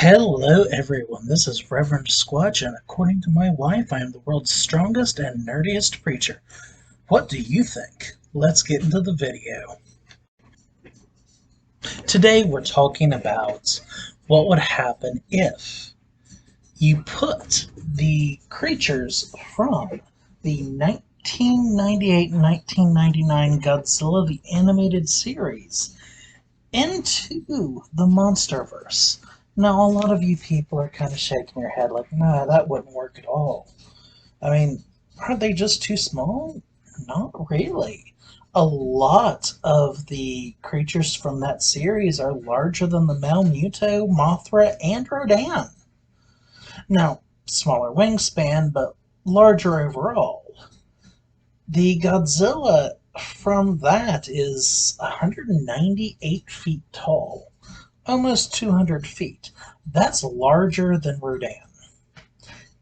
Hello everyone, this is Reverend Squatch, and according to my wife, I am the world's strongest and nerdiest preacher. What do you think? Let's get into the video. Today we're talking about what would happen if you put the creatures from the 1998-1999 Godzilla the Animated Series into the monsterverse. Now, a lot of you people are kind of shaking your head like, nah, that wouldn't work at all. I mean, aren't they just too small? Not really. A lot of the creatures from that series are larger than the male Muto, Mothra, and Rodan. Now, smaller wingspan, but larger overall. The Godzilla from that is 198 feet tall, almost 200 feet. That's larger than Rodan.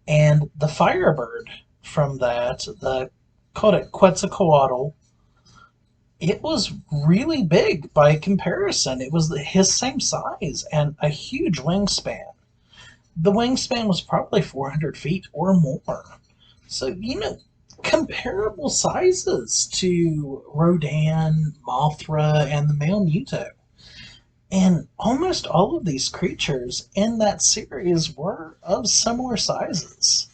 And the firebird from that, called it Quetzalcoatl, it was really big by comparison. It was his same size and a huge wingspan. The wingspan was probably 400 feet or more. So, comparable sizes to Rodan, Mothra, and the male Muto. And almost all of these creatures in that series were of similar sizes.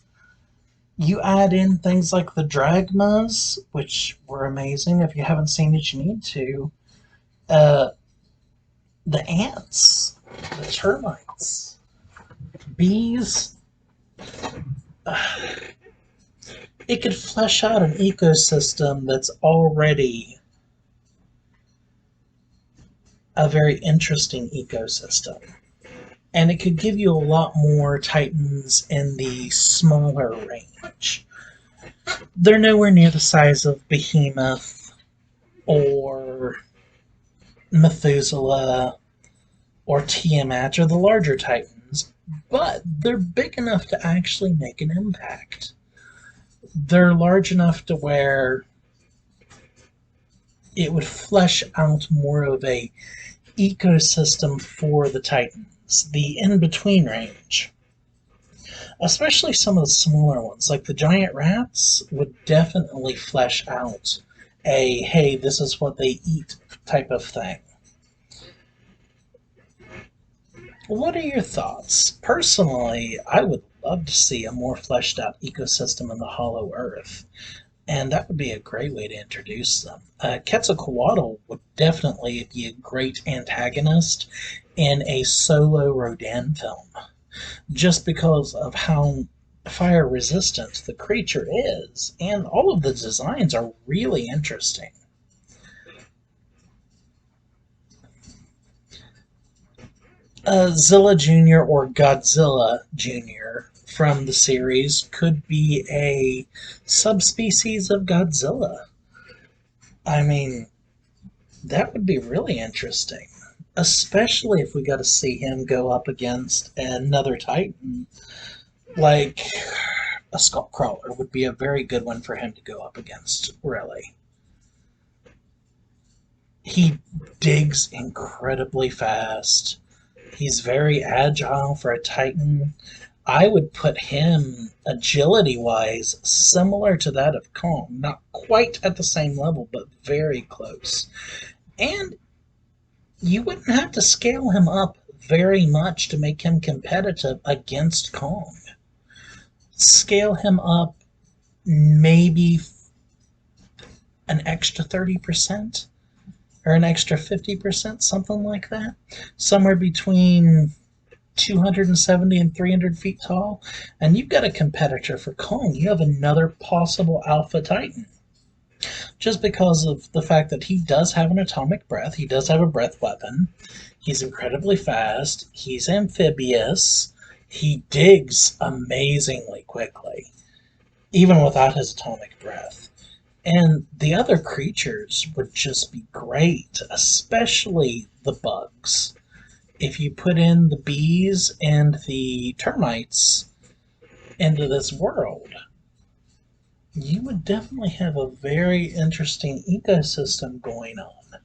You add in things like the dragmas, which were amazing. If you haven't seen it, you need to. Uh, the ants, the termites, bees. It could flesh out an ecosystem that's already a very interesting ecosystem. And it could give you a lot more titans in the smaller range. They're nowhere near the size of Behemoth or Methuselah or Tiamat or the larger titans, but they're big enough to actually make an impact. They're large enough to where it would flesh out more of a ecosystem for the titans, the in-between range. Especially some of the smaller ones, like the giant rats, would definitely flesh out a, hey, this is what they eat type of thing. What are your thoughts? Personally, I would love to see a more fleshed out ecosystem in the Hollow Earth, and that would be a great way to introduce them. Quetzalcoatl would definitely be a great antagonist in a solo Rodan film, just because of how fire resistant the creature is, and all of the designs are really interesting. Zilla Jr. or Godzilla Jr. from the series could be a subspecies of Godzilla. I mean, that would be really interesting, especially if we got to see him go up against another Titan. Like, a Skullcrawler would be a very good one for him to go up against, really. He digs incredibly fast. He's very agile for a Titan. I would put him, agility-wise, similar to that of Kong. Not quite at the same level, but very close. And you wouldn't have to scale him up very much to make him competitive against Kong. Scale him up maybe an extra 30% or an extra 50%, something like that. Somewhere between 270 and 300 feet tall, and you've got a competitor for Kong. You have another possible Alpha Titan. Just because of the fact that he does have an atomic breath, he does have a breath weapon, he's incredibly fast, he's amphibious, he digs amazingly quickly, even without his atomic breath. And the other creatures would just be great, especially the bugs. If you put in the bees and the termites into this world, you would definitely have a very interesting ecosystem going on.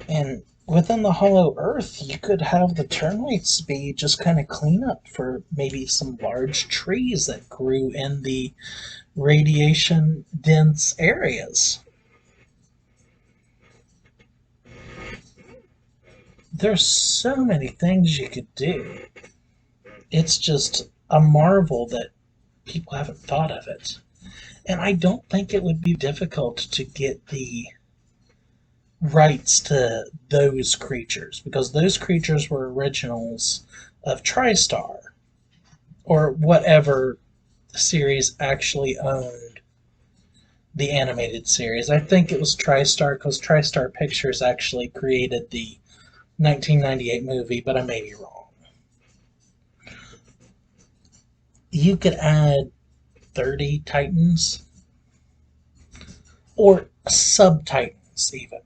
And Within the Hollow Earth, you could have the termites be just kind of cleanup for maybe some large trees that grew in the radiation dense areas. There's so many things you could do. It's just a marvel that people haven't thought of it. And I don't think it would be difficult to get the rights to those creatures because those creatures were originals of TriStar or whatever series actually owned the animated series. I think it was TriStar because TriStar Pictures actually created the 1998 movie, but I may be wrong. You could add 30 Titans or sub Titans, even.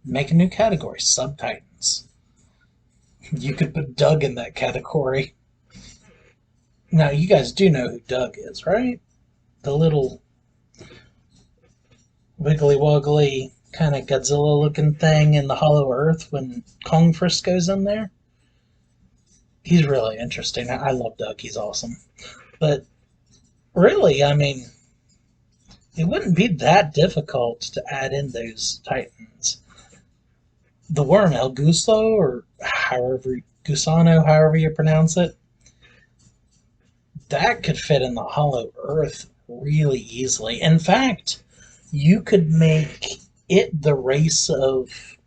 Make a new category, sub Titans. You could put Doug in that category. Now, you guys do know who Doug is, right? The little wiggly woggly kind of Godzilla looking thing in the Hollow Earth when Kong first goes in there. He's really interesting. I love Doug, he's awesome. But really, I mean, it wouldn't be that difficult to add in those Titans. The worm El Gusto, or however Gusano, however you pronounce it, that could fit in the Hollow Earth really easily. In fact, you could make it the race of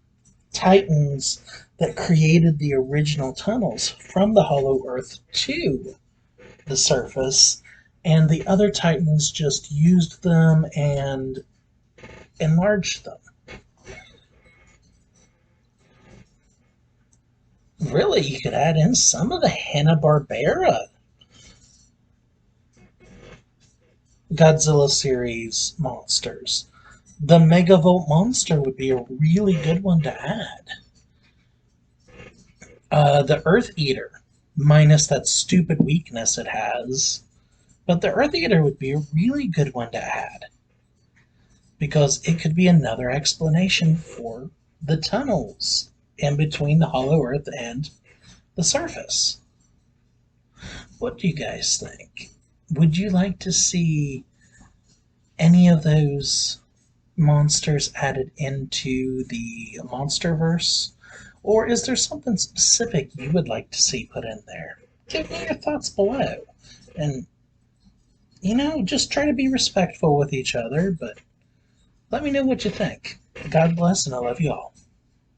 Titans that created the original tunnels from the Hollow Earth to the surface, and the other Titans just used them and enlarged them. Really, you could add in some of the Hanna-Barbera Godzilla series monsters. The Megavolt monster would be a really good one to add. The Earth Eater, minus that stupid weakness it has, but the Earth Eater would be a really good one to add because it could be another explanation for the tunnels in between the Hollow Earth and the surface. What do you guys think? Would you like to see any of those monsters added into the monsterverse? Or is there something specific you would like to see put in there? Give me your thoughts below. And, just try to be respectful with each other, but let me know what you think. God bless, and I love you all.